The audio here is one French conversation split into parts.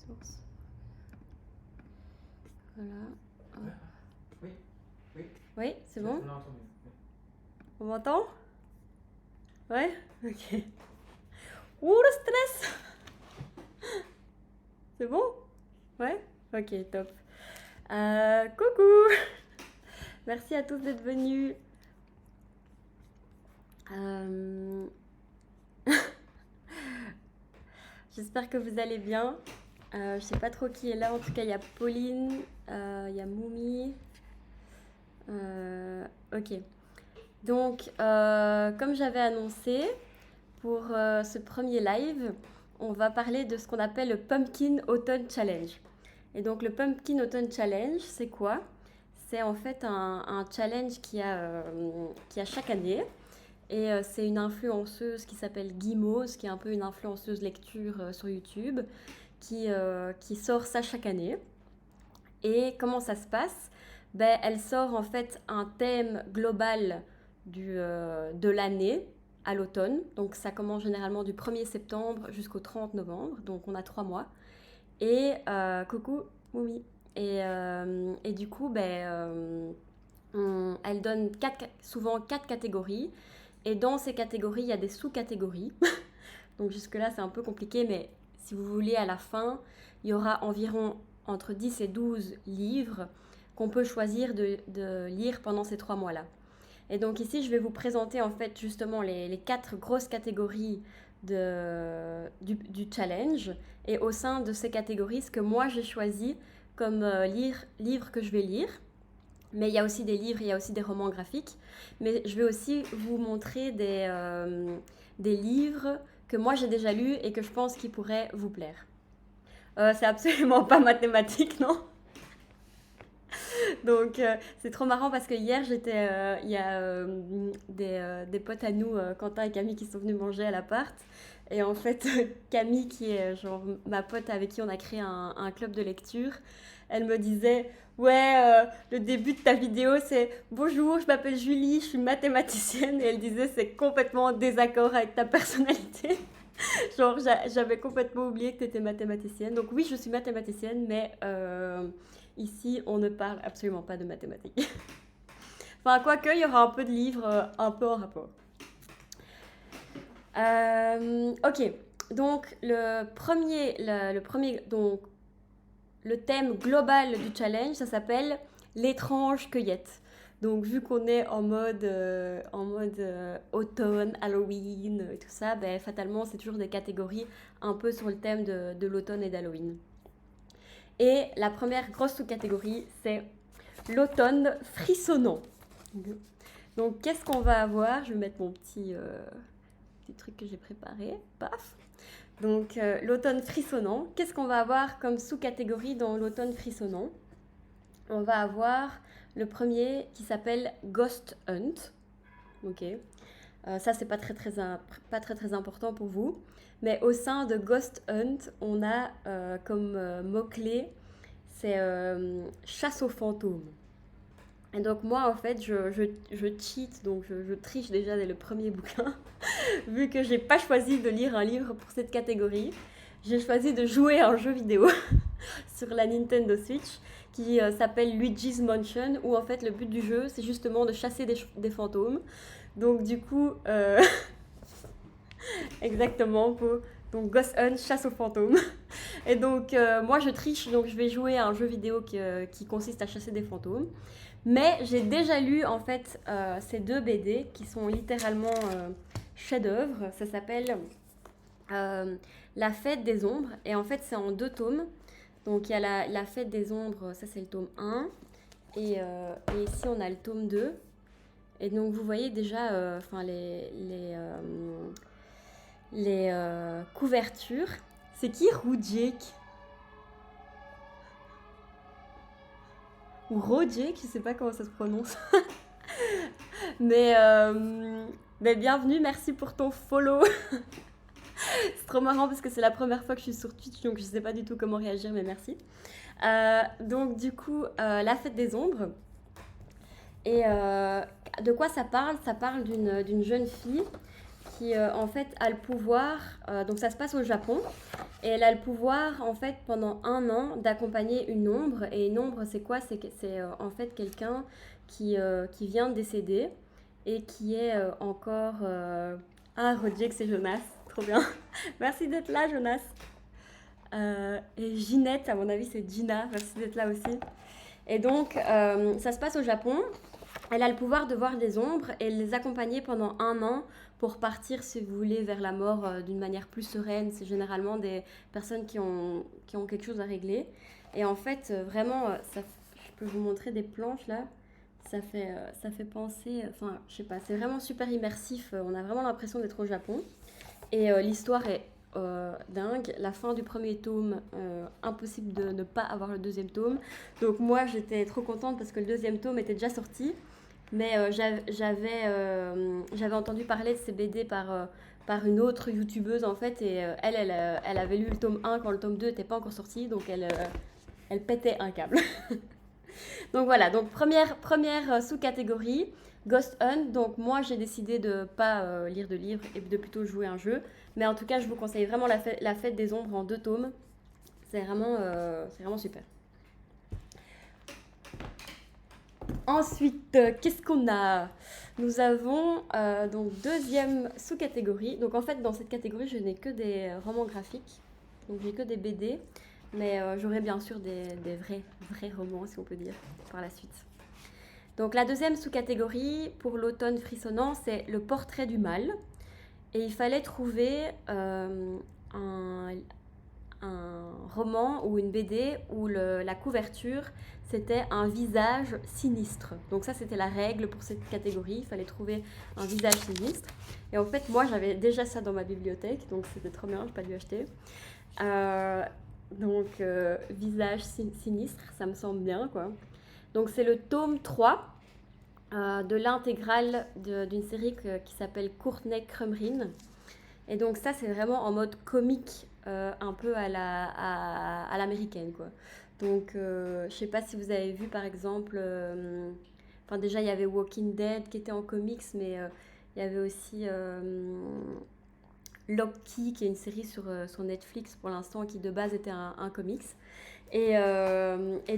source. Voilà. Oui, oui. Oui, c'est bon? On l'a entendu. Oui. On m'entend? Ouais? Ok. Ouh, le stress! C'est bon? Ouais? Ok, top. Coucou! Merci à tous d'être venus. J'espère que vous allez bien. Je sais pas trop qui est là. En tout cas, il y a Pauline, il y a Moumi. Ok. Donc, comme j'avais annoncé, pour ce premier live, on va parler de ce qu'on appelle le Pumpkin Autumn Challenge. Et donc, le Pumpkin Autumn Challenge, c'est quoi? C'est en fait un challenge qui a chaque année. Et c'est une influenceuse qui s'appelle Guimauze, qui est un peu une influenceuse lecture sur YouTube, qui sort ça chaque année. Et comment ça se passe? Ben, elle sort en fait un thème global de l'année à l'automne. Donc ça commence généralement du 1er septembre jusqu'au 30 novembre. Donc on a 3 mois. Et coucou, oui. Et du coup, ben, elle donne souvent 4 catégories. Et dans ces catégories, il y a des sous-catégories. Donc jusque-là, c'est un peu compliqué, mais si vous voulez, à la fin, il y aura environ entre 10 et 12 livres qu'on peut choisir de lire pendant ces 3 mois-là. Et donc ici, je vais vous présenter en fait justement les 4 grosses catégories du challenge. Et au sein de ces catégories, ce que moi j'ai choisi comme livre que je vais lire. Mais il y a aussi des livres, il y a aussi des romans graphiques. Mais je vais aussi vous montrer des livres que moi j'ai déjà lus et que je pense qu'ils pourraient vous plaire. C'est absolument pas mathématique, non? Donc c'est trop marrant parce que hier il y a des potes à nous, Quentin et Camille, qui sont venus manger à l'appart. Et en fait, Camille, qui est genre ma pote avec qui on a créé un club de lecture, elle me disait: ouais, le début de ta vidéo c'est bonjour, je m'appelle Julie, je suis mathématicienne. Et elle disait: c'est complètement en désaccord avec ta personnalité. Genre, j'avais complètement oublié que tu étais mathématicienne. Donc, oui, je suis mathématicienne, mais ici, on ne parle absolument pas de mathématiques. Enfin, quoique, il y aura un peu de livres un peu en rapport. Ok, donc donc, le thème global du challenge, ça s'appelle l'étrange cueillette. Donc vu qu'on est en mode automne, Halloween et tout ça, ben, fatalement c'est toujours des catégories un peu sur le thème de l'automne et d'Halloween. Et la première grosse sous-catégorie, c'est l'automne frissonnant. Donc qu'est-ce qu'on va avoir? Je vais mettre mon petit truc que j'ai préparé. Paf! Donc l'automne frissonnant. Qu'est-ce qu'on va avoir comme sous-catégorie dans l'automne frissonnant? On va avoir le premier qui s'appelle Ghost Hunt. Ok. Ça, c'est pas très important pour vous. Mais au sein de Ghost Hunt, on a comme mot-clé, c'est chasse aux fantômes. Et donc moi, en fait, je cheat, donc je triche déjà dès le premier bouquin. Vu que j'ai pas choisi de lire un livre pour cette catégorie, j'ai choisi de jouer à un jeu vidéo sur la Nintendo Switch qui s'appelle Luigi's Mansion, où en fait le but du jeu c'est justement de chasser des fantômes. Donc du coup, exactement, donc Ghost Hunt, chasse aux fantômes. Et donc moi je triche, donc je vais jouer à un jeu vidéo qui consiste à chasser des fantômes. Mais j'ai déjà lu en fait ces 2 BD qui sont littéralement chefs-d'œuvre. Ça s'appelle La Fête des Ombres, et en fait c'est en 2 tomes. Donc il y a la Fête des Ombres, ça c'est le tome 1, et ici on a le tome 2. Et donc vous voyez déjà les couvertures. C'est qui Rujek? Ou Rojek, je sais pas comment ça se prononce. mais bienvenue, merci pour ton follow. C'est trop marrant parce que c'est la première fois que je suis sur Twitch, donc je sais pas du tout comment réagir, mais merci. Donc du coup, La Fête des Ombres. Et de quoi ça parle? Ça parle d'une jeune fille qui en fait a le pouvoir, donc ça se passe au Japon, et elle a le pouvoir en fait pendant 1 an d'accompagner une ombre. Et une ombre c'est quoi? C'est en fait quelqu'un qui vient de décéder et qui est encore... Ah, Roger, c'est Jonas, trop bien. Merci d'être là, Jonas. Et Ginette, à mon avis c'est Gina, merci d'être là aussi. Et donc ça se passe au Japon. Elle a le pouvoir de voir des ombres et les accompagner pendant 1 an pour partir, si vous voulez, vers la mort d'une manière plus sereine. C'est généralement des personnes qui ont quelque chose à régler. Et en fait, vraiment, je peux vous montrer des planches là. Ça fait penser, enfin, je sais pas, c'est vraiment super immersif. On a vraiment l'impression d'être au Japon. Et l'histoire est dingue. La fin du premier tome, impossible de ne pas avoir le deuxième tome. Donc moi, j'étais trop contente parce que le deuxième tome était déjà sorti. Mais j'avais entendu parler de ces BD par une autre youtubeuse en fait. Et elle avait lu le tome 1 quand le tome 2 n'était pas encore sorti. Donc elle pétait un câble. Donc voilà, donc première sous-catégorie, Ghost Hunt. Donc moi j'ai décidé de pas lire de livres et de plutôt jouer un jeu. Mais en tout cas je vous conseille vraiment la fête des ombres en 2 tomes. C'est vraiment super. Ensuite, qu'est-ce qu'on a? Nous avons donc deuxième sous-catégorie. Donc en fait dans cette catégorie je n'ai que des romans graphiques. Donc j'ai que des BD. Mais j'aurai bien sûr des vrais romans, si on peut dire, par la suite. Donc la deuxième sous-catégorie pour l'automne frissonnant, c'est le portrait du mal. Et il fallait trouver un roman ou une BD où la couverture, c'était un visage sinistre. Donc ça, c'était la règle pour cette catégorie. Il fallait trouver un visage sinistre. Et en fait, moi, j'avais déjà ça dans ma bibliothèque, donc c'était trop bien, je n'ai pas dû acheter. Donc, visage sinistre, ça me semble bien, quoi. Donc, c'est le tome 3 de l'intégrale d'une série qui s'appelle Courtney Crumrin. Et donc, ça, c'est vraiment en mode comique, un peu à l'américaine, quoi. Donc, je sais pas si vous avez vu, par exemple... Enfin, déjà, il y avait Walking Dead qui était en comics, mais il y avait aussi... Loki, qui est une série sur Netflix pour l'instant, qui de base était un comics. Et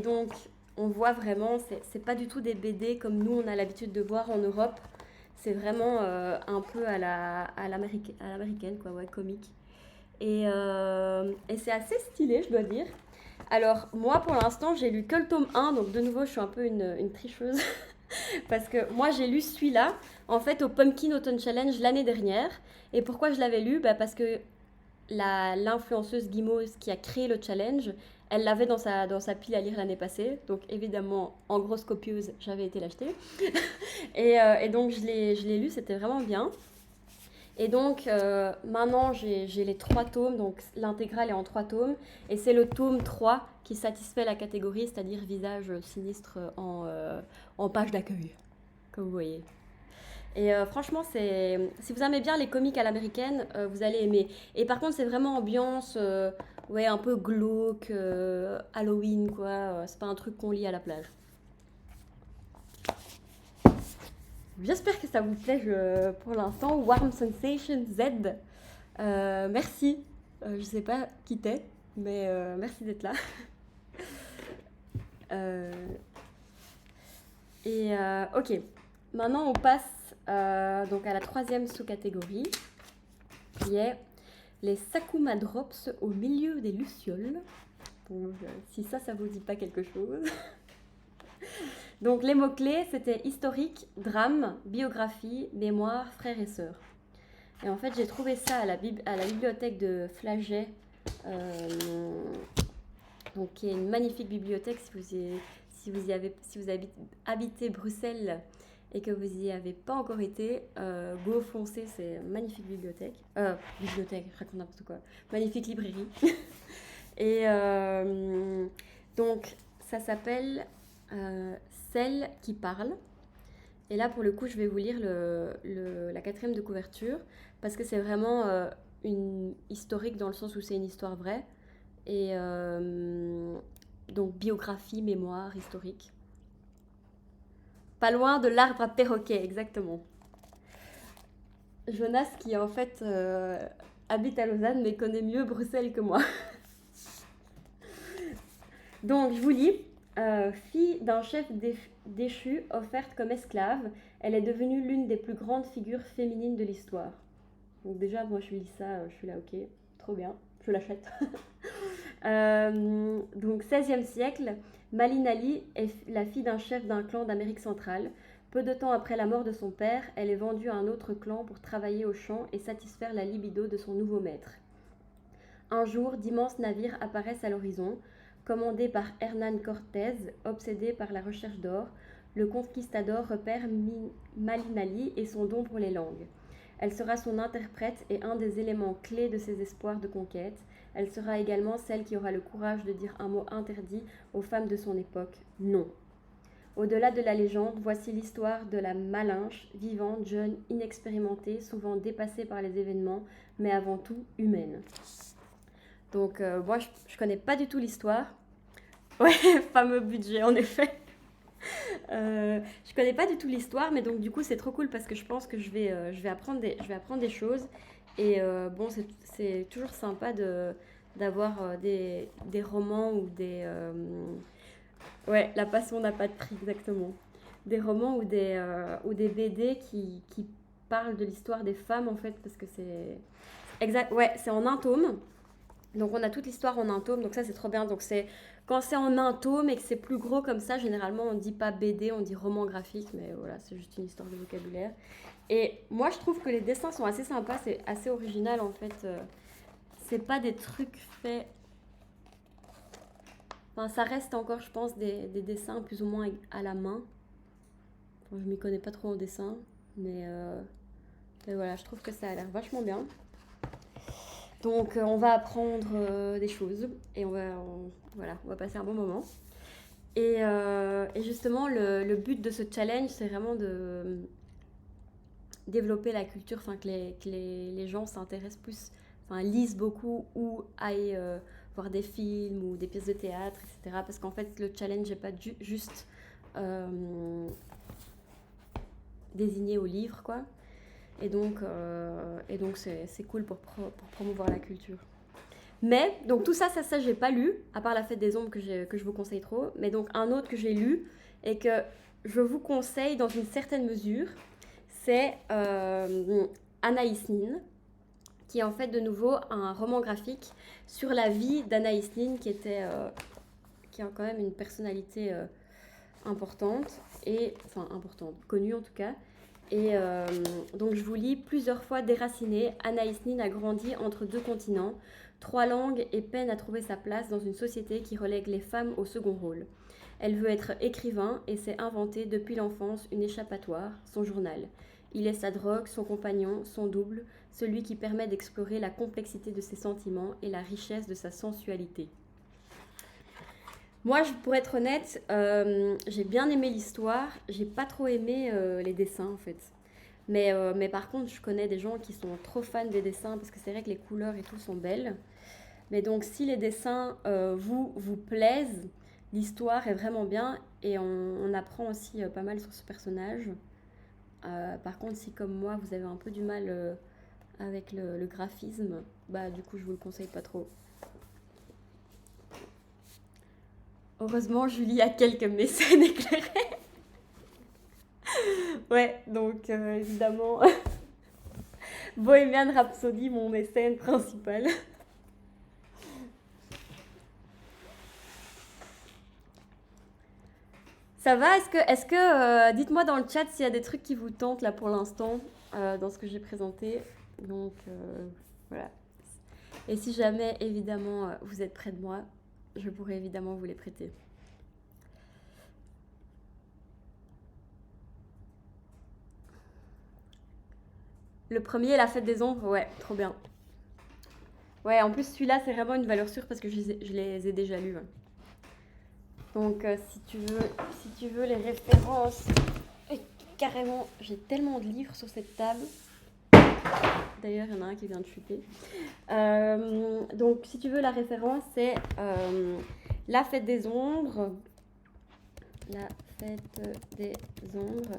donc, on voit vraiment, c'est pas du tout des BD comme nous, on a l'habitude de voir en Europe. C'est vraiment un peu à l'américaine, quoi, ouais, comique. Et c'est assez stylé, je dois dire. Alors, moi, pour l'instant, j'ai lu que le tome 1, donc de nouveau, je suis un peu une tricheuse. Parce que moi, j'ai lu celui-là, en fait, au Pumpkin Autumn Challenge l'année dernière. Et pourquoi je l'avais lu? Parce que l'influenceuse Guimauve qui a créé le challenge, elle l'avait dans sa pile à lire l'année passée. Donc, évidemment, en grosse copieuse, j'avais été l'acheter. Et donc, je l'ai lu, c'était vraiment bien. Et donc, maintenant, j'ai les 3 tomes, donc l'intégrale est en 3 tomes, et c'est le tome 3 qui satisfait la catégorie, c'est-à-dire visage sinistre en page d'accueil, comme vous voyez. Et franchement, si vous aimez bien les comiques à l'américaine, vous allez aimer. Et par contre, c'est vraiment ambiance, ouais, un peu glauque, Halloween, quoi. C'est pas un truc qu'on lit à la plage. J'espère que ça vous plaît pour l'instant. Warm Sensation Z. Merci. Je sais pas qui t'es, mais merci d'être là. Ok. Maintenant, on passe donc à la 3e sous-catégorie, qui est les Sakuma Drops au milieu des lucioles. Donc, si ça vous dit pas quelque chose. Donc les mots-clés, c'était historique, drame, biographie, mémoire, frères et sœurs. Et en fait, j'ai trouvé ça à la bibliothèque de Flagey, donc qui est une magnifique bibliothèque. Si vous habitez Bruxelles et que vous n'y avez pas encore été, go foncez, c'est une magnifique bibliothèque. Bibliothèque, je raconte n'importe quoi. Magnifique librairie. Et donc, ça s'appelle Celle qui parle. Et là, pour le coup, je vais vous lire la 4e de couverture, parce que c'est vraiment une historique dans le sens où c'est une histoire vraie. Et donc, biographie, mémoire, historique. Pas loin de l'arbre à perroquet, exactement. Jonas qui en fait habite à Lausanne mais connaît mieux Bruxelles que moi. Donc je vous lis. Fille d'un chef déchu, offerte comme esclave, elle est devenue l'une des plus grandes figures féminines de l'histoire. Donc déjà, moi je lis ça, je suis là, ok, trop bien, je l'achète. Donc 16e siècle, Malin Ali est la fille d'un chef d'un clan d'Amérique centrale. Peu de temps après la mort de son père, elle est vendue à un autre clan pour travailler au champ et satisfaire la libido de son nouveau maître. Un jour, d'immenses navires apparaissent à l'horizon. Commandé par Hernán Cortés, obsédé par la recherche d'or, le conquistador repère Malin Ali et son don pour les langues. Elle sera son interprète et un des éléments clés de ses espoirs de conquête. Elle sera également celle qui aura le courage de dire un mot interdit aux femmes de son époque, non. Au-delà de la légende, voici l'histoire de la Malinche, vivante, jeune, inexpérimentée, souvent dépassée par les événements, mais avant tout humaine. Donc moi, je connais pas du tout l'histoire. Ouais, fameux budget, en effet. Je connais pas du tout l'histoire, mais donc du coup, c'est trop cool parce que je pense que je vais apprendre des choses. Et bon, c'est toujours sympa d'avoir des romans ou des... ouais, La passion n'a pas de prix, exactement. Des romans ou des BD qui parlent de l'histoire des femmes, en fait, parce que c'est... Exact, ouais, c'est en un tome. Donc on a toute l'histoire en un tome, donc ça c'est trop bien. Donc c'est quand c'est en un tome et que c'est plus gros comme ça, généralement on dit pas BD, on dit roman graphique, mais voilà, c'est juste une histoire de vocabulaire. Et moi je trouve que les dessins sont assez sympas, c'est assez original en fait. C'est pas des trucs faits. Enfin, ça reste encore, je pense, des dessins plus ou moins à la main. Enfin, je m'y connais pas trop en dessin, mais voilà, je trouve que ça a l'air vachement bien. Donc on va apprendre des choses et voilà, on va passer un bon moment. Et justement, le but de ce challenge, c'est vraiment de développer la culture, enfin que les gens s'intéressent plus, enfin lisent beaucoup ou aillent voir des films ou des pièces de théâtre, etc. Parce qu'en fait, le challenge n'est pas juste désigné au livre, quoi. Et donc c'est cool pour promouvoir la culture. Mais, donc tout ça, j'ai pas lu, à part La Fête des Ombres que je vous conseille trop. Mais donc un autre que j'ai lu et que je vous conseille dans une certaine mesure, c'est Anaïs Nin, qui est en fait de nouveau un roman graphique sur la vie d'Anaïs Nin, qui a quand même une personnalité importante, connue en tout cas. Et donc je vous lis: plusieurs fois déracinée, Anaïs Nin a grandi entre deux continents, 3 langues et peine à trouver sa place dans une société qui relègue les femmes au second rôle. Elle veut être écrivain et s'est inventée depuis l'enfance une échappatoire, son journal. Il est sa drogue, son compagnon, son double, celui qui permet d'explorer la complexité de ses sentiments et la richesse de sa sensualité. Moi, pour être honnête, j'ai bien aimé l'histoire, j'ai pas trop aimé les dessins en fait. Mais par contre, je connais des gens qui sont trop fans des dessins parce que c'est vrai que les couleurs et tout sont belles. Mais donc, si les dessins vous plaisent, l'histoire est vraiment bien et on apprend aussi pas mal sur ce personnage. Par contre, si comme moi, vous avez un peu du mal avec le graphisme, bah du coup, je vous le conseille pas trop. Heureusement, Julie a quelques mécènes éclairés. Ouais, donc évidemment, Bohemian Rhapsody, mon mécène principal. Ça va? Est-ce que dites-moi dans le chat s'il y a des trucs qui vous tentent là pour l'instant dans ce que j'ai présenté. Donc voilà. Et si jamais évidemment vous êtes près de moi, je pourrais évidemment vous les prêter. Le premier, La Fête des Ombres, ouais, trop bien. Ouais, en plus celui-là c'est vraiment une valeur sûre parce que je les ai déjà lus. Ouais. Donc si tu veux les références, carrément, j'ai tellement de livres sur cette table. D'ailleurs, il y en a un qui vient de chuter. Donc si tu veux la référence, c'est La Fête des Ombres. La Fête des Ombres.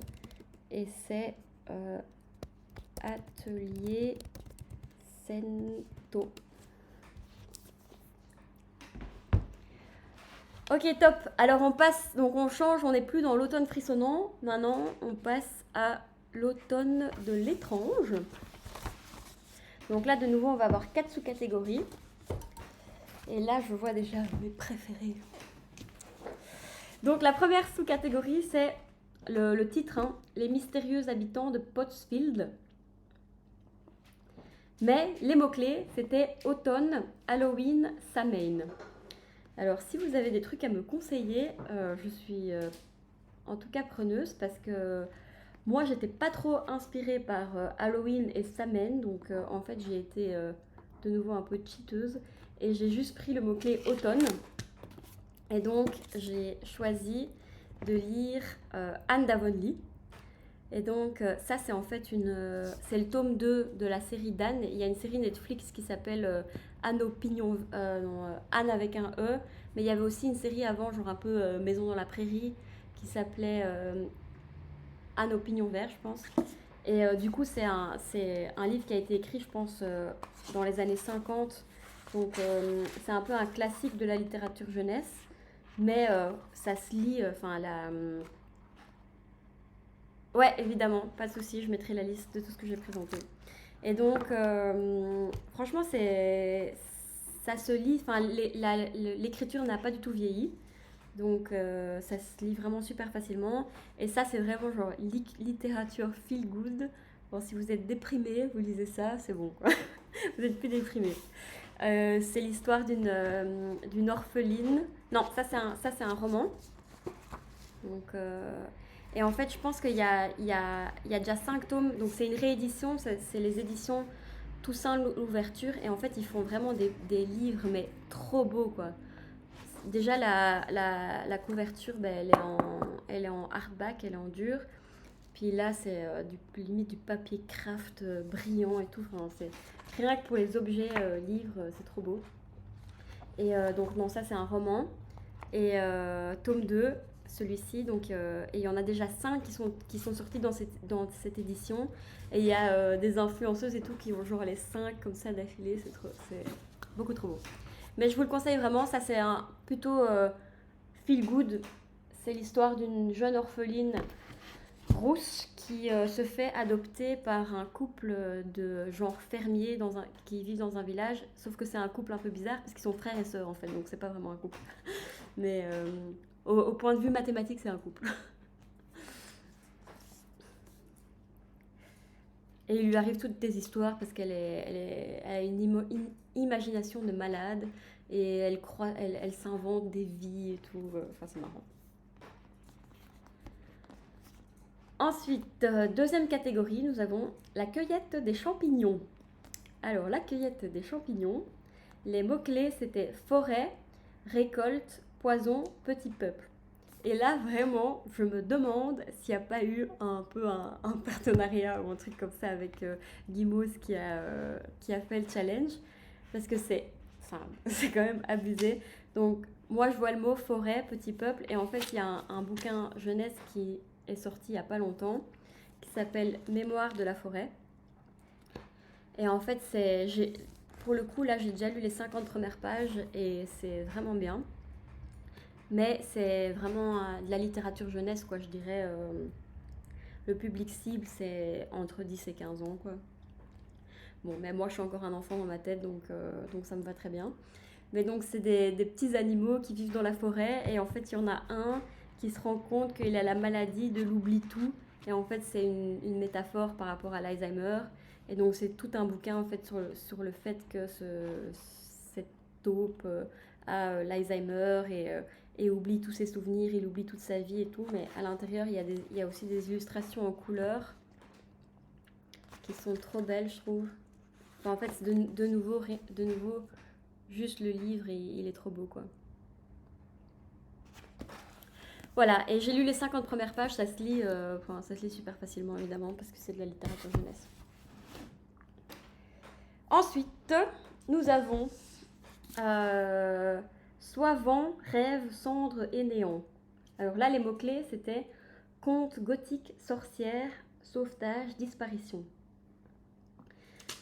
Et c'est Atelier Sento. Ok, top. Alors on passe, donc on change, on n'est plus dans l'automne frissonnant. Maintenant, on passe à l'automne de l'étrange. Donc là, de nouveau, on va avoir 4 sous-catégories. Et là, je vois déjà mes préférés. Donc la première sous-catégorie, c'est le titre, hein, Les mystérieux habitants de Pottsfield. Mais les mots-clés, c'était automne, Halloween, Samhain. Alors, si vous avez des trucs à me conseiller, je suis en tout cas preneuse parce que moi, j'étais pas trop inspirée par Halloween et Samhain. Donc, en fait, j'ai été de nouveau un peu cheateuse et j'ai juste pris le mot-clé automne. Et donc, j'ai choisi de lire Anne d'Avonlea. Et donc, ça, c'est en fait c'est le tome 2 de la série d'Anne. Il y a une série Netflix qui s'appelle Anne Anne avec un E. Mais il y avait aussi une série avant, genre un peu Maison dans la prairie, qui s'appelait Anne au pignon vert, je pense. Et du coup, c'est un livre qui a été écrit, je pense, dans les années 50. Donc, c'est un peu un classique de la littérature jeunesse. Mais ça se lit, ouais, évidemment, pas de souci, je mettrai la liste de tout ce que j'ai présenté. Et donc, franchement, ça se lit, l'écriture n'a pas du tout vieilli. Donc, ça se lit vraiment super facilement. Et ça, c'est vraiment genre littérature feel good. Bon, si vous êtes déprimé, vous lisez ça, c'est bon, quoi. Vous n'êtes plus déprimé. C'est l'histoire d'une orpheline. Non, ça, c'est un roman. Donc, et en fait, je pense qu'il y a déjà 5 tomes. Donc, c'est une réédition. C'est les éditions Toussaint l'Ouverture. Et en fait, ils font vraiment des livres, mais trop beaux, quoi. Déjà, la couverture, ben, elle est en hardback, elle est en dur. Puis là, c'est limite du papier craft brillant et tout. Enfin, rien que pour les objets livres, c'est trop beau. Et donc, non, ça, c'est un roman. Et tome 2, celui-ci, donc et il y en a déjà 5 qui sont sortis dans cette édition. Et il y a des influenceuses et tout qui ont genre les 5 comme ça d'affilée. C'est beaucoup trop beau. Mais je vous le conseille vraiment, ça c'est plutôt feel good. C'est l'histoire d'une jeune orpheline rousse qui se fait adopter par un couple de genre fermiers qui vivent dans un village. Sauf que c'est un couple un peu bizarre parce qu'ils sont frères et sœurs en fait, donc c'est pas vraiment un couple. Mais au point de vue mathématique, c'est un couple. Et il lui arrive toutes des histoires parce qu'elle a une imagination de malade et elle s'invente des vies et tout. Enfin, c'est marrant. Ensuite, deuxième catégorie, nous avons la cueillette des champignons. Alors, la cueillette des champignons, les mots-clés, c'était forêt, récolte, poison, petit peuple. Et là, vraiment, je me demande s'il n'y a pas eu un peu un partenariat ou un truc comme ça avec Gimos qui a fait le challenge. Parce que c'est quand même abusé. Donc, moi, je vois le mot forêt, petit peuple. Et en fait, il y a un bouquin jeunesse qui est sorti il n'y a pas longtemps, qui s'appelle Mémoire de la forêt. Et en fait, pour le coup, là, j'ai déjà lu les 50 premières pages et c'est vraiment bien. Mais c'est vraiment de la littérature jeunesse, quoi, je dirais. Le public cible, c'est entre 10 et 15 ans, quoi. Bon, mais moi, je suis encore un enfant dans ma tête, donc ça me va très bien. Mais donc, c'est des petits animaux qui vivent dans la forêt. Et en fait, il y en a un qui se rend compte qu'il a la maladie de l'oubli-tout. Et en fait, c'est une métaphore par rapport à l'Alzheimer. Et donc, c'est tout un bouquin, en fait, sur le fait que cette taupe a l'Alzheimer et oublie tous ses souvenirs, il oublie toute sa vie et tout. Mais à l'intérieur, il y a aussi des illustrations en couleur qui sont trop belles, je trouve. Enfin, en fait, de nouveau, juste le livre, il est trop beau, quoi. Voilà, et j'ai lu les 50 premières pages, ça se lit super facilement, évidemment, parce que c'est de la littérature jeunesse. Ensuite, nous avons Soit vent, rêve, cendre et néant. Alors là, les mots-clés, c'était conte gothique, sorcière, sauvetage, disparition.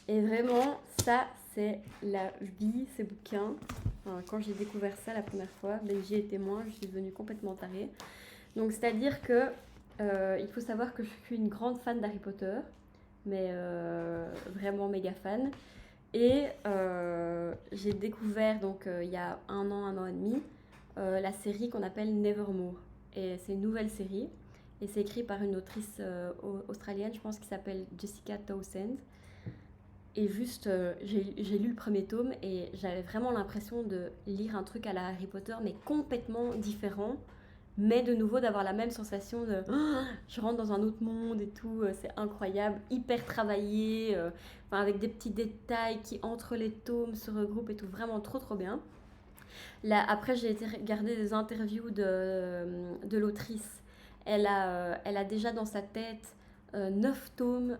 Et vraiment, ça, c'est la vie, ces bouquins. Enfin, quand j'ai découvert ça la première fois, ben, j'y étais témoin, je suis devenue complètement tarée. Donc, c'est-à-dire que il faut savoir que je suis une grande fan d'Harry Potter, mais vraiment méga fan. Et j'ai découvert, donc il y a un an et demi, la série qu'on appelle Nevermore. Et c'est une nouvelle série. Et c'est écrit par une autrice australienne, je pense, qui s'appelle Jessica Townsend. Et juste, j'ai lu le premier tome et j'avais vraiment l'impression de lire un truc à la Harry Potter, mais complètement différent. Mais de nouveau, d'avoir la même sensation de je rentre dans un autre monde et tout, c'est incroyable, hyper travaillé, enfin, avec des petits détails qui entre les tomes se regroupent et tout, vraiment trop trop bien. Là, après, j'ai été regarder des interviews de l'autrice. Elle a déjà dans sa tête 9 tomes.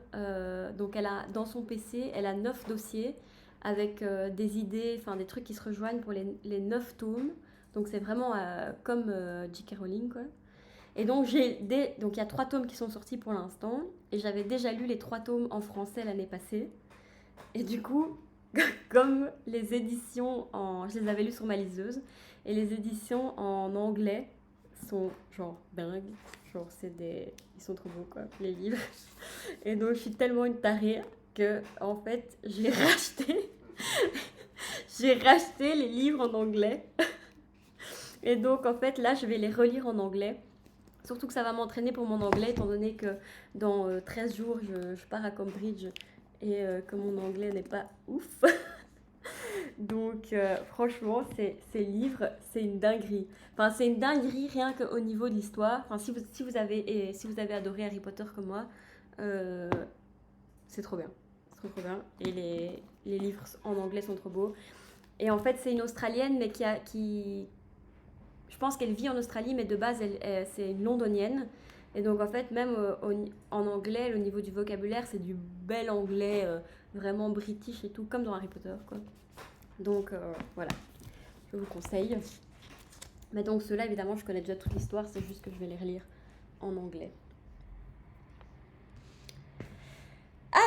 Donc, elle a, dans son PC, elle a 9 dossiers avec des idées, enfin des trucs qui se rejoignent pour les 9 tomes. Donc, c'est vraiment comme J.K. Rowling, quoi. Et donc, donc, il y a 3 tomes qui sont sortis pour l'instant. Et j'avais déjà lu les 3 tomes en français l'année passée. Et du coup, comme les éditions je les avais lues sur ma liseuse, et les éditions en anglais sont genre dingues. Genre, ils sont trop beaux, quoi, les livres. Et donc, je suis tellement une tarée que, en fait, j'ai racheté les livres en anglais. Et donc, en fait, là, je vais les relire en anglais. Surtout que ça va m'entraîner pour mon anglais, étant donné que dans 13 jours, je pars à Cambridge et que mon anglais n'est pas ouf. Donc, franchement, ces livres, c'est une dinguerie. Enfin, c'est une dinguerie rien qu'au niveau de l'histoire. Enfin, si vous avez adoré Harry Potter comme moi, euh, c'est trop bien. C'est trop, trop bien. Et les livres en anglais sont trop beaux. Et en fait, c'est une Australienne, mais je pense qu'elle vit en Australie, mais de base, c'est une londonienne. Et donc, en fait, même en anglais, au niveau du vocabulaire, c'est du bel anglais, vraiment british et tout, comme dans Harry Potter, quoi. Donc, voilà, je vous conseille. Mais donc, ceux-là, évidemment, je connais déjà toute l'histoire, c'est juste que je vais les relire en anglais.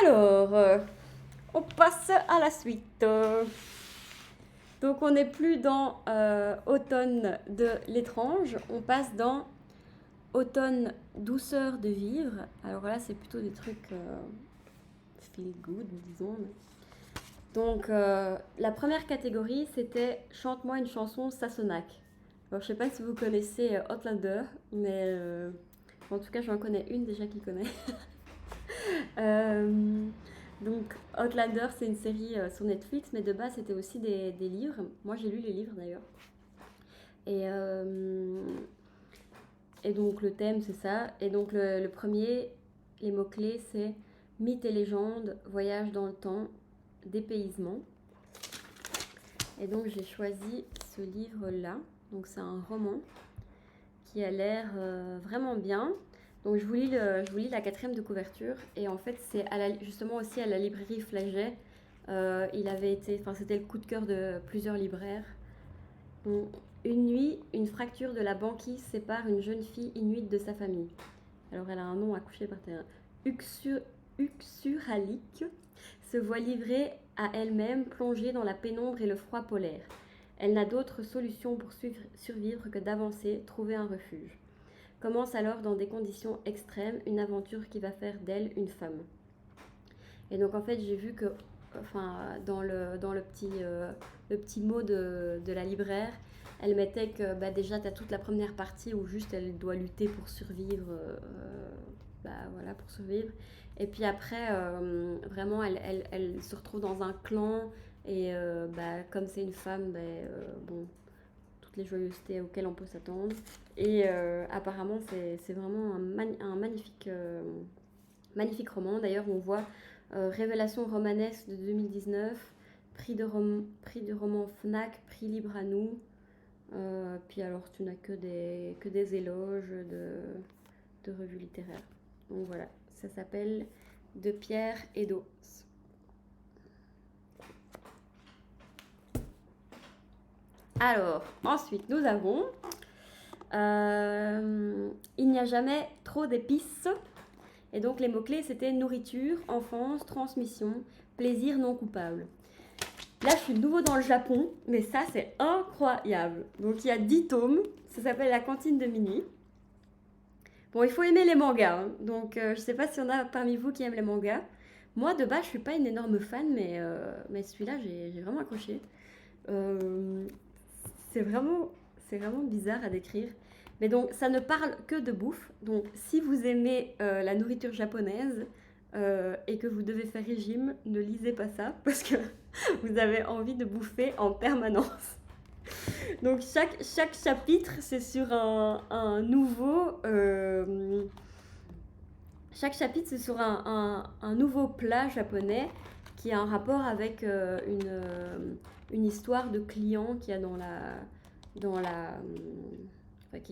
Alors, on passe à la suite. Donc, on n'est plus dans Automne de l'étrange, on passe dans Automne douceur de vivre. Alors là, c'est plutôt des trucs feel good, disons. Donc, la première catégorie, c'était Chante-moi une chanson Sassenach. Alors, je sais pas si vous connaissez Outlander, mais en tout cas, j'en connais une déjà qui connaît. Donc, Outlander, c'est une série sur Netflix, mais de base, c'était aussi des livres. Moi, j'ai lu les livres d'ailleurs. Et donc, le thème, c'est ça. Et donc, le premier, les mots-clés, c'est mythes et légendes, voyage dans le temps, dépaysement. Et donc, j'ai choisi ce livre-là. Donc, c'est un roman qui a l'air vraiment bien. Donc, je vous lis la 4e de couverture. Et en fait, c'est justement aussi à la librairie Flaget. C'était le coup de cœur de plusieurs libraires. Donc, une nuit, une fracture de la banquise sépare une jeune fille inuite de sa famille. Alors, elle a un nom à coucher par terre. Uxuralik se voit livrée à elle-même, plongée dans la pénombre et le froid polaire. Elle n'a d'autre solution pour survivre que d'avancer, trouver un refuge. Commence alors dans des conditions extrêmes une aventure qui va faire d'elle une femme. Et donc en fait j'ai vu que, dans le petit mot de la libraire, elle mettait que déjà tu as toute la première partie où juste elle doit lutter pour survivre, pour survivre. Et puis après, vraiment, elle se retrouve dans un clan et comme c'est une femme, toutes les joyeusetés auxquelles on peut s'attendre. Et apparemment, c'est vraiment un magnifique, magnifique roman. D'ailleurs, on voit Révélation romanesque de 2019, prix de roman Fnac, prix libre à nous. Puis alors, tu n'as que des éloges de revues littéraires. Donc voilà, ça s'appelle De pierre et d'eau. Alors, ensuite, nous avons Il n'y a jamais trop d'épices. Et donc, les mots-clés, c'était nourriture, enfance, transmission, plaisir non coupable. Là, je suis de nouveau dans le Japon, mais ça, c'est incroyable. Donc, il y a 10 tomes. Ça s'appelle La cantine de minuit. Bon, il faut aimer les mangas. Hein. Donc, je sais pas s'il y en a parmi vous qui aiment les mangas. Moi, de base, je suis pas une énorme fan, mais celui-là, j'ai vraiment accroché. Euh, c'est vraiment, c'est vraiment bizarre à décrire. Mais donc, ça ne parle que de bouffe. Donc, si vous aimez la nourriture japonaise et que vous devez faire régime, ne lisez pas ça parce que vous avez envie de bouffer en permanence. Donc, chaque chapitre, c'est sur un nouveau. Chaque chapitre, c'est sur un nouveau plat japonais qui a un rapport avec une histoire de client qu'il y a enfin,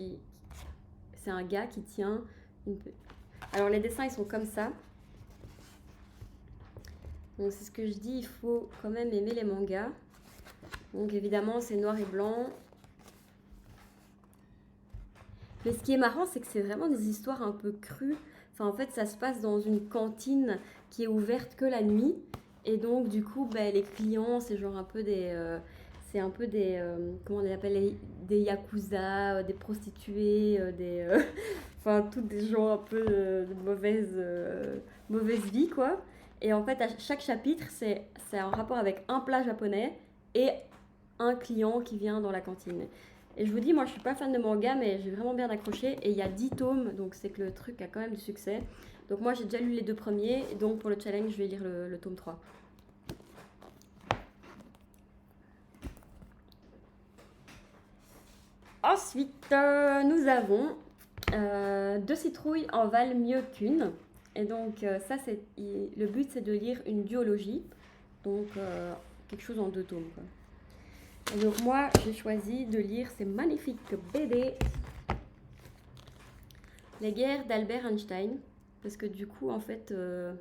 c'est un gars qui tient une... Alors les dessins ils sont comme ça. Donc c'est ce que je dis, il faut quand même aimer les mangas. Donc évidemment c'est noir et blanc. Mais ce qui est marrant c'est que c'est vraiment des histoires un peu crues. Enfin en fait ça se passe dans une cantine qui est ouverte que la nuit. Et donc du coup les clients c'est genre un peu des comment on les appelle, des yakuza, des prostituées, enfin tous des gens un peu de mauvaise vie quoi. Et en fait à chaque chapitre c'est en rapport avec un plat japonais et un client qui vient dans la cantine. Et je vous dis, moi je suis pas fan de manga, mais j'ai vraiment bien accroché. Et il y a 10 tomes, donc c'est que le truc a quand même du succès. Donc moi j'ai déjà lu les 2 premiers, et donc pour le challenge je vais lire le tome 3. Ensuite, nous avons 2 citrouilles en valent mieux qu'une. Et donc, le but, c'est de lire une duologie. Donc, quelque chose en 2 tomes. Quoi. Et donc, moi, j'ai choisi de lire ces magnifiques BD. Les guerres d'Albert Einstein. Parce que du coup, en fait, je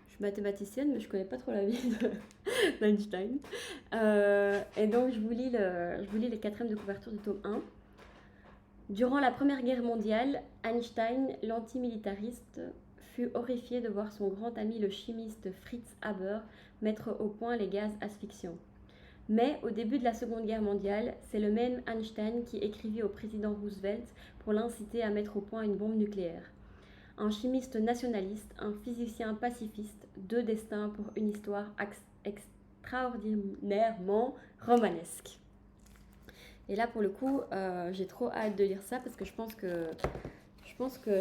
suis mathématicienne, mais je connais pas trop la vie d'Einstein. Et donc, je vous lis les 4e de couverture du tome 1. Durant la Première Guerre mondiale, Einstein, l'antimilitariste, fut horrifié de voir son grand ami le chimiste Fritz Haber mettre au point les gaz asphyxiants. Mais au début de la Seconde Guerre mondiale, c'est le même Einstein qui écrivit au président Roosevelt pour l'inciter à mettre au point une bombe nucléaire. Un chimiste nationaliste, un physicien pacifiste, 2 destins pour une histoire extraordinairement romanesque. Et là, pour le coup, j'ai trop hâte de lire ça parce que je pense que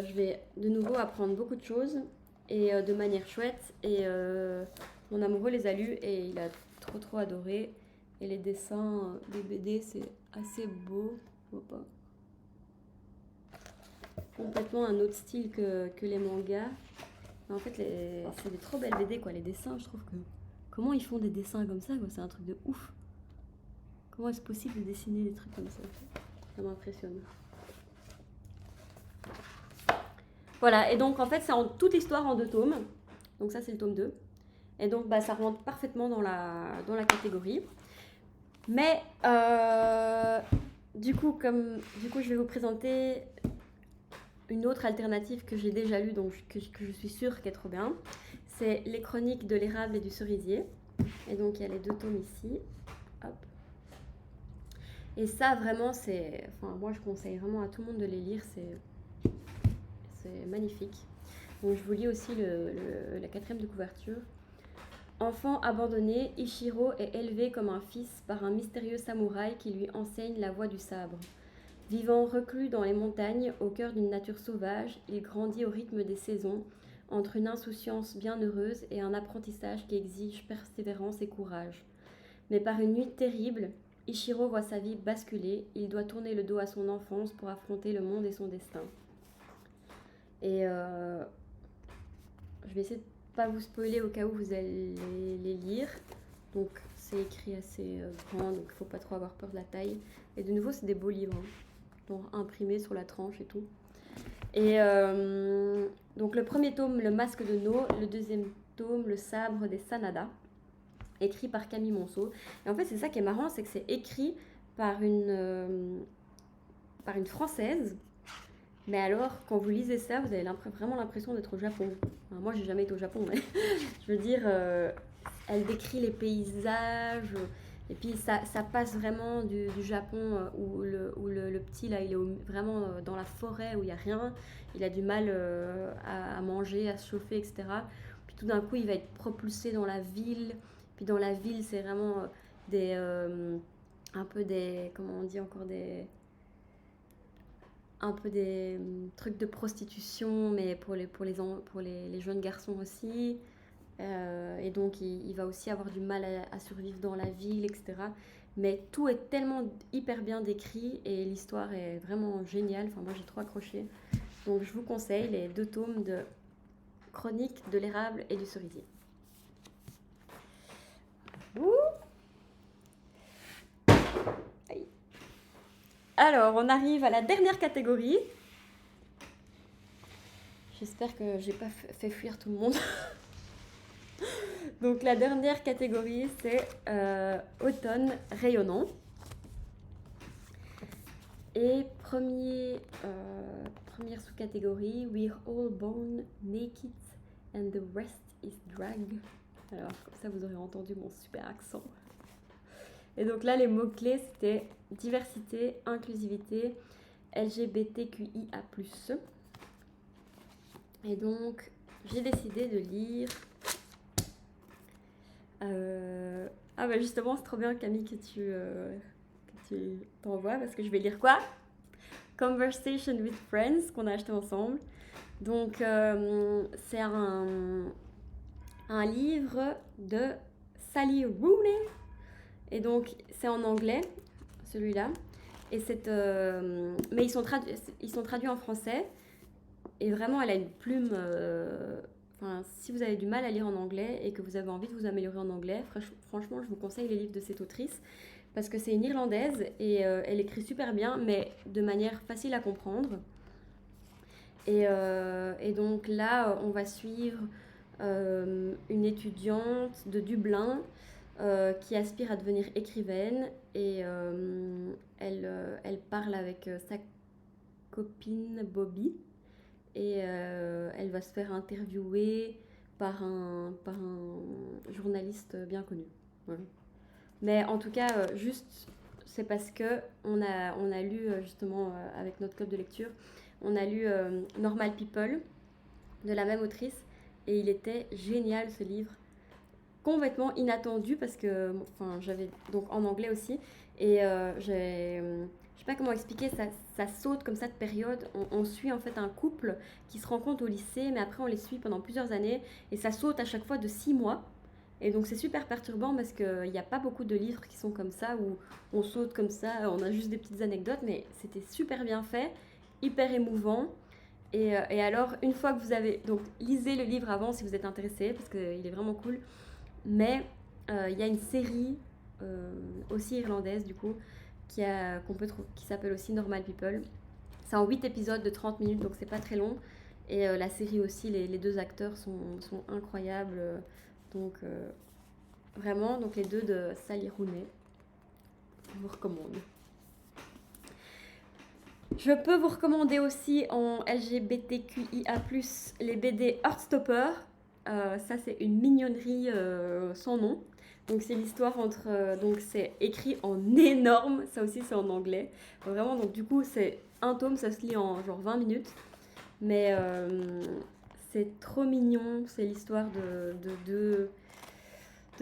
je vais de nouveau apprendre beaucoup de choses et de manière chouette. Et mon amoureux les a lus et il a trop adoré. Et les dessins des BD, c'est assez beau. Je vois pas. Complètement un autre style que les mangas. Mais en fait, c'est des trop belles BD, quoi. Les dessins, je trouve que... Comment ils font des dessins comme ça, quoi. C'est un truc de ouf. Comment est-ce possible de dessiner des trucs comme ça? Ça m'impressionne. Voilà, et donc en fait, c'est toute l'histoire en 2 tomes. Donc ça, c'est le tome 2. Et donc, ça rentre parfaitement dans la catégorie. Mais, du coup, je vais vous présenter une autre alternative que j'ai déjà lue, donc que je suis sûre qu'elle est trop bien. C'est Les Chroniques de l'érable et du cerisier. Et donc, il y a les 2 tomes ici. Hop. Et ça, vraiment, moi, je conseille vraiment à tout le monde de les lire. C'est magnifique. Donc, je vous lis aussi la 4e de couverture. Enfant abandonné, Ichiro est élevé comme un fils par un mystérieux samouraï qui lui enseigne la voie du sabre. Vivant reclus dans les montagnes, au cœur d'une nature sauvage, il grandit au rythme des saisons, entre une insouciance bienheureuse et un apprentissage qui exige persévérance et courage. Mais par une nuit terrible, Ichiro voit sa vie basculer, il doit tourner le dos à son enfance pour affronter le monde et son destin. Et je vais essayer de pas vous spoiler au cas où vous allez les lire. Donc c'est écrit assez grand, donc il faut pas trop avoir peur de la taille. Et de nouveau, c'est des beaux livres, hein, donc imprimés sur la tranche et tout. Et donc le premier tome, Le Masque de No, le 2e tome, Le Sabre des Sanada, écrit par Camille Monceau. Et en fait, c'est ça qui est marrant, c'est que c'est écrit par une Française Mais alors, quand vous lisez ça, vous avez vraiment l'impression d'être au Japon. Enfin, moi, j'ai jamais été au Japon, mais je veux dire, elle décrit les paysages. Et puis, ça passe vraiment du Japon où le petit, là, il est vraiment dans la forêt où il n'y a rien. Il a du mal à manger, à se chauffer, etc. Puis tout d'un coup, il va être propulsé dans la ville. Puis dans la ville, c'est vraiment des... un peu des... Comment on dit encore un peu des trucs de prostitution, mais pour les jeunes garçons aussi. Et donc, il va aussi avoir du mal à survivre dans la ville, etc. Mais tout est tellement hyper bien décrit et l'histoire est vraiment géniale. Enfin, moi, j'ai trop accroché. Donc, je vous conseille les 2 tomes de Chronique de l'érable et du cerisier. Ouh. Aïe. Alors, on arrive à la dernière catégorie. J'espère que j'ai pas fait fuir tout le monde. Donc la dernière catégorie, c'est automne rayonnant. Et première sous-catégorie, We're all born naked and the rest is drag. Alors comme ça vous aurez entendu mon super accent. Et donc là les mots-clés c'était diversité, inclusivité, LGBTQIA+. Et donc j'ai décidé de lire... Ah bah justement c'est trop bien Camille que tu t'envoies parce que je vais lire quoi? Conversation with Friends qu'on a acheté ensemble. Donc c'est un livre de Sally Rooney et donc c'est en anglais celui-là et mais ils sont traduits en français et vraiment elle a une plume si vous avez du mal à lire en anglais et que vous avez envie de vous améliorer en anglais, franchement, je vous conseille les livres de cette autrice parce que c'est une Irlandaise et elle écrit super bien, mais de manière facile à comprendre. Et donc là, on va suivre une étudiante de Dublin qui aspire à devenir écrivaine et elle parle avec sa copine Bobby. Et elle va se faire interviewer par un journaliste bien connu. Voilà. Mais en tout cas, juste, c'est parce que on a lu justement avec notre club de lecture, on a lu Normal People de la même autrice et il était génial ce livre, complètement inattendu parce que, j'avais donc en anglais aussi et je sais pas comment expliquer, ça saute comme ça de période. On suit en fait un couple qui se rencontre au lycée, mais après on les suit pendant plusieurs années et ça saute à chaque fois de 6 mois. Et donc c'est super perturbant parce qu'il n'y a pas beaucoup de livres qui sont comme ça où on saute comme ça, on a juste des petites anecdotes, mais c'était super bien fait, hyper émouvant. Et alors, une fois que vous avez... Donc, lisez le livre avant si vous êtes intéressé parce qu'il est vraiment cool. Mais il y a une série aussi irlandaise du coup qui s'appelle aussi Normal People. C'est en 8 épisodes de 30 minutes donc c'est pas très long. Et la série aussi, les 2 acteurs sont incroyables. Donc vraiment, donc les 2 de Sally Rooney, je vous recommande. Je peux vous recommander aussi en LGBTQIA+, les BD Heartstopper. Ça, c'est une mignonnerie sans nom. Donc, c'est l'histoire entre... donc, c'est écrit en énorme. Ça aussi, c'est en anglais. Vraiment, donc du coup, c'est un tome. Ça se lit en genre 20 minutes. Mais c'est trop mignon. C'est l'histoire de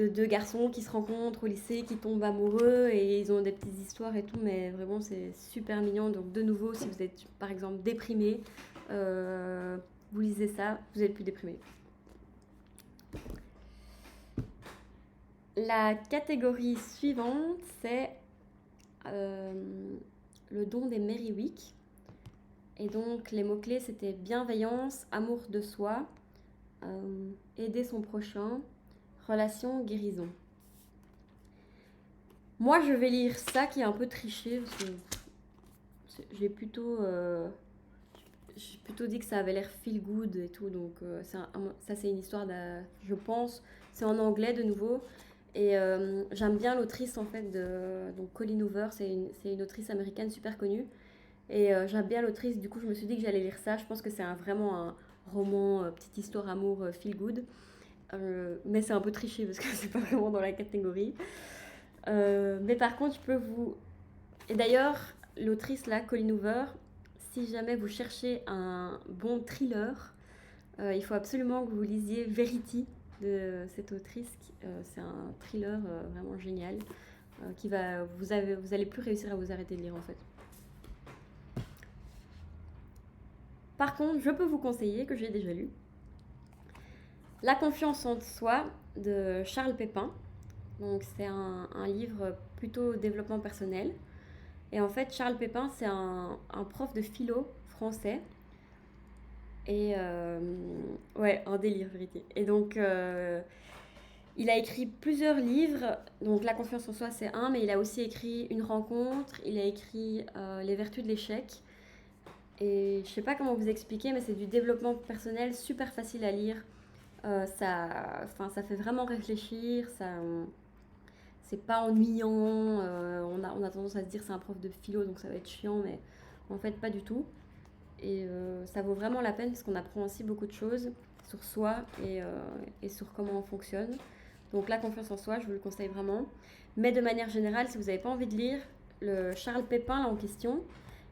deux garçons qui se rencontrent au lycée, qui tombent amoureux et ils ont des petites histoires et tout, mais vraiment c'est super mignon. Donc de nouveau, si vous êtes par exemple déprimé, vous lisez ça, vous êtes plus déprimé. La catégorie suivante, c'est le don des Merry Week. Et donc les mots-clés, c'était bienveillance, amour de soi, aider son prochain, relation, guérison. Moi, je vais lire ça qui est un peu triché parce que j'ai plutôt dit que ça avait l'air feel good et tout. Donc, ça, c'est une histoire, je pense, c'est en anglais de nouveau. Et j'aime bien l'autrice en fait donc Colleen Hoover, c'est une autrice américaine super connue. Et j'aime bien l'autrice, du coup je me suis dit que j'allais lire ça. Je pense que c'est vraiment un roman, petite histoire amour, feel good. Mais c'est un peu triché parce que c'est pas vraiment dans la catégorie. Mais par contre, je peux vous... Et d'ailleurs, l'autrice là, Colleen Hoover, si jamais vous cherchez un bon thriller, il faut absolument que vous lisiez Verity de cette autrice. C'est un thriller vraiment génial qui va... Vous allez plus réussir à vous arrêter de lire en fait. Par contre, je peux vous conseiller, que j'ai déjà lu, La confiance en soi de Charles Pépin. Donc c'est un livre plutôt développement personnel. Et en fait, Charles Pépin, c'est un prof de philo français. Et ouais, un délire, vérité. Et donc, il a écrit plusieurs livres. Donc, La confiance en soi, c'est un, mais il a aussi écrit Une rencontre. Il a écrit Les vertus de l'échec. Et je sais pas comment vous expliquer, mais c'est du développement personnel super facile à lire. Ça fait vraiment réfléchir. C'est pas ennuyant. On a tendance à se dire c'est un prof de philo, donc ça va être chiant, mais en fait, pas du tout. Et ça vaut vraiment la peine parce qu'on apprend aussi beaucoup de choses sur soi et sur comment on fonctionne. Donc la confiance en soi, je vous le conseille vraiment. Mais de manière générale, si vous n'avez pas envie de lire, le Charles Pépin là en question,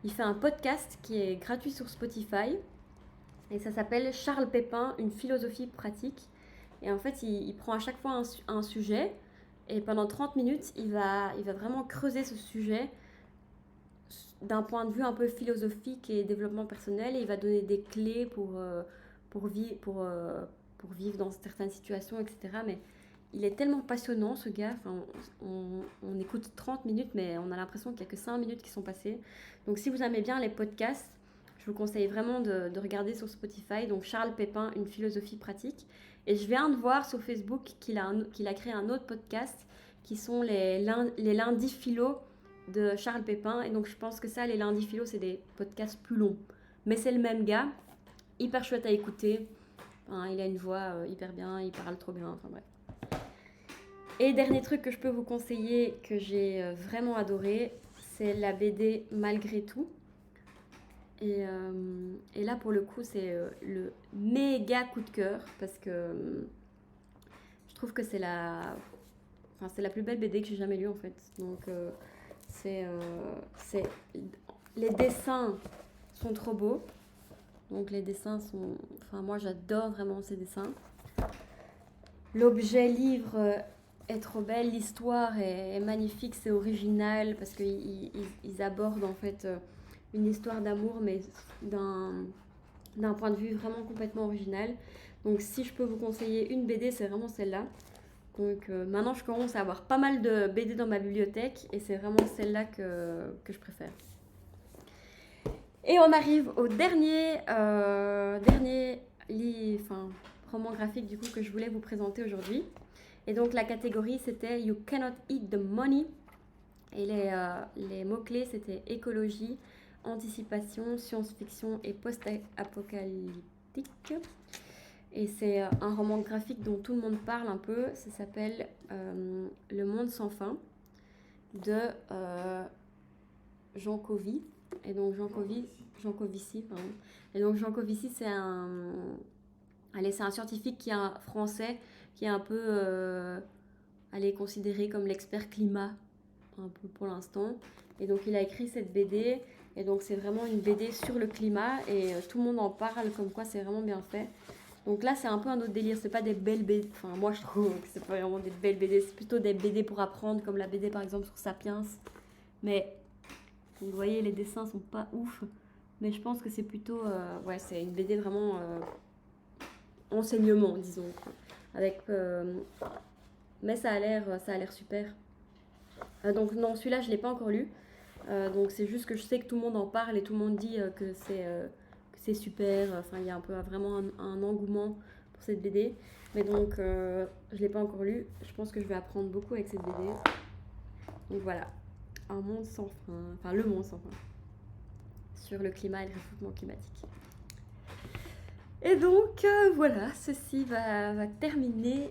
il fait un podcast qui est gratuit sur Spotify. Et ça s'appelle Charles Pépin, une philosophie pratique. Et en fait, il prend à chaque fois un sujet. Et pendant 30 minutes, il va vraiment creuser ce sujet d'un point de vue un peu philosophique et développement personnel. Et il va donner des clés pour vivre dans certaines situations, etc. Mais il est tellement passionnant, ce gars. Enfin, on écoute 30 minutes, mais on a l'impression qu'il n'y a que 5 minutes qui sont passées. Donc si vous aimez bien les podcasts, je vous conseille vraiment de regarder sur Spotify. Donc Charles Pépin, une philosophie pratique. Et je viens de voir sur Facebook qu'il a créé un autre podcast qui sont les lundis philo de Charles Pépin. Et donc je pense que ça, les lundis philo, c'est des podcasts plus longs. Mais c'est le même gars, hyper chouette à écouter. Enfin, il a une voix hyper bien, il parle trop bien, enfin bref. Et dernier truc que je peux vous conseiller, que j'ai vraiment adoré, c'est la BD Malgré tout. Et là, pour le coup, c'est le méga coup de cœur parce que je trouve que c'est la plus belle BD que j'ai jamais lue en fait. Donc, les dessins sont trop beaux. Donc, les dessins sont. Enfin, moi, j'adore vraiment ces dessins. L'objet livre est trop belle, l'histoire est magnifique, c'est original parce qu'ils abordent en fait une histoire d'amour, mais d'un point de vue vraiment complètement original. Donc si je peux vous conseiller une BD, c'est vraiment celle-là. Donc maintenant, je commence à avoir pas mal de BD dans ma bibliothèque et c'est vraiment celle-là que je préfère. Et on arrive au dernier roman graphique du coup que je voulais vous présenter aujourd'hui. Et donc la catégorie c'était You Cannot Eat the Money. Et les mots-clés c'était écologie, anticipation, science-fiction et post-apocalyptique. Et c'est un roman graphique dont tout le monde parle un peu. Ça s'appelle Le Monde sans fin de Jean Covy. Et donc Jean Covici, pardon. Et donc Jean Covici, c'est un scientifique qui est un français qui est un peu considéré comme l'expert climat un peu pour l'instant. Et donc il a écrit cette BD. Et donc c'est vraiment une BD sur le climat et tout le monde en parle comme quoi c'est vraiment bien fait. Donc là c'est un peu un autre délire, c'est pas des belles BD, enfin moi je trouve que c'est pas vraiment des belles BD, c'est plutôt des BD pour apprendre comme la BD par exemple sur Sapiens. Mais vous voyez les dessins sont pas ouf, mais je pense que c'est plutôt, c'est une BD vraiment enseignement disons. Avec, mais ça a l'air super. Donc non celui-là je l'ai pas encore lu. Donc c'est juste que je sais que tout le monde en parle et tout le monde dit que c'est super. Enfin, il y a un peu vraiment un engouement pour cette BD. Mais donc, je ne l'ai pas encore lu. Je pense que je vais apprendre beaucoup avec cette BD. Donc voilà, un monde sans fin. Enfin, le monde sans fin. Sur le climat et le réchauffement climatique. Et donc, voilà, ceci va terminer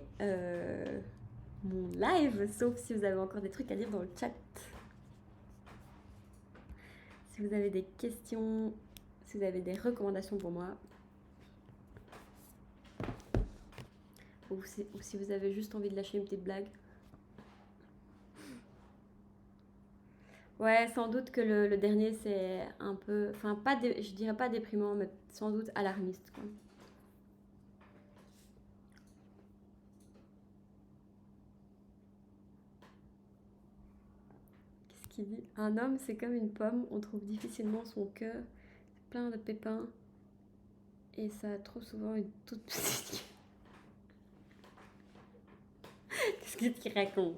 mon live. Sauf si vous avez encore des trucs à dire dans le chat. Si si vous avez des questions, si vous avez des recommandations pour moi. Ou si vous avez juste envie de lâcher une petite blague. Ouais, sans doute que le dernier, c'est un peu... Enfin, je dirais pas déprimant, mais sans doute alarmiste, quoi. Qu'est-ce qu'il dit? Un homme, c'est comme une pomme, on trouve difficilement son cœur, plein de pépins, et ça a trop souvent une toute petite... Qu'est-ce qu'il raconte?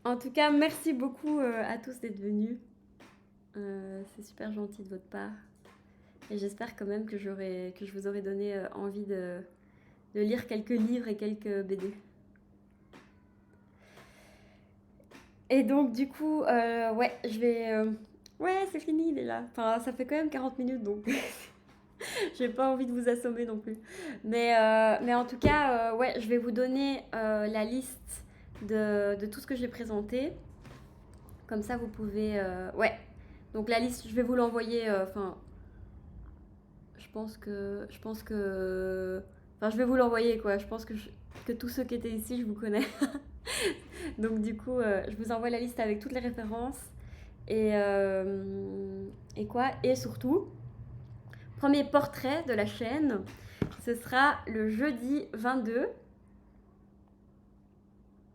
En tout cas, merci beaucoup à tous d'être venus. C'est super gentil de votre part. Et j'espère quand même que je vous aurai donné envie de lire quelques livres et quelques BD. Et donc, du coup, ouais, je vais... Ouais, c'est fini déjà. Enfin, ça fait quand même 40 minutes, donc j'ai pas envie de vous assommer non plus. Mais en tout cas, ouais, je vais vous donner la liste de tout ce que j'ai présenté. Comme ça, vous pouvez... ouais, donc la liste, je vais vous l'envoyer... Enfin, je pense que... Enfin, je vais vous l'envoyer, quoi. Je pense que tous ceux qui étaient ici, je vous connais. Donc du coup, je vous envoie la liste avec toutes les références. Et quoi? Et surtout, premier portrait de la chaîne, ce sera le jeudi 22,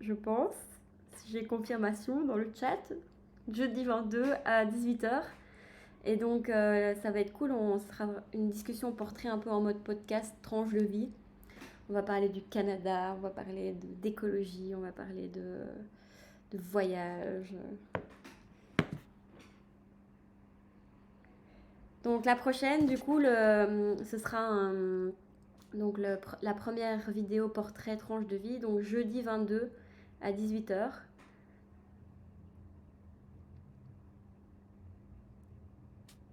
je pense, si j'ai confirmation dans le chat. Jeudi 22 à 18h. Et donc, ça va être cool. On sera une discussion portrait un peu en mode podcast, tranche de vie. On va parler du Canada, on va parler d'écologie, on va parler de voyage. Donc la prochaine, du coup, ce sera donc la première vidéo portrait tranche de vie, donc jeudi 22 à 18h.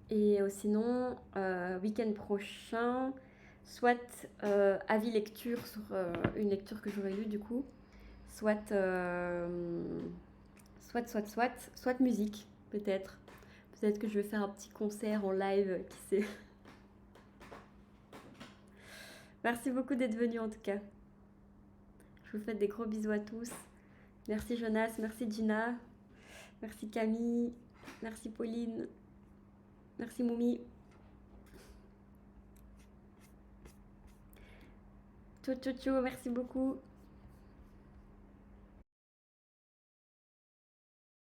Et sinon, week-end prochain, soit avis lecture sur une lecture que j'aurais lue du coup, soit musique, peut-être. Peut-être que je vais faire un petit concert en live, qui sait. Merci beaucoup d'être venu en tout cas. Je vous fais des gros bisous à tous. Merci Jonas, merci Gina, merci Camille, merci Pauline, merci Moumi. Ciao ciao ciao, merci beaucoup.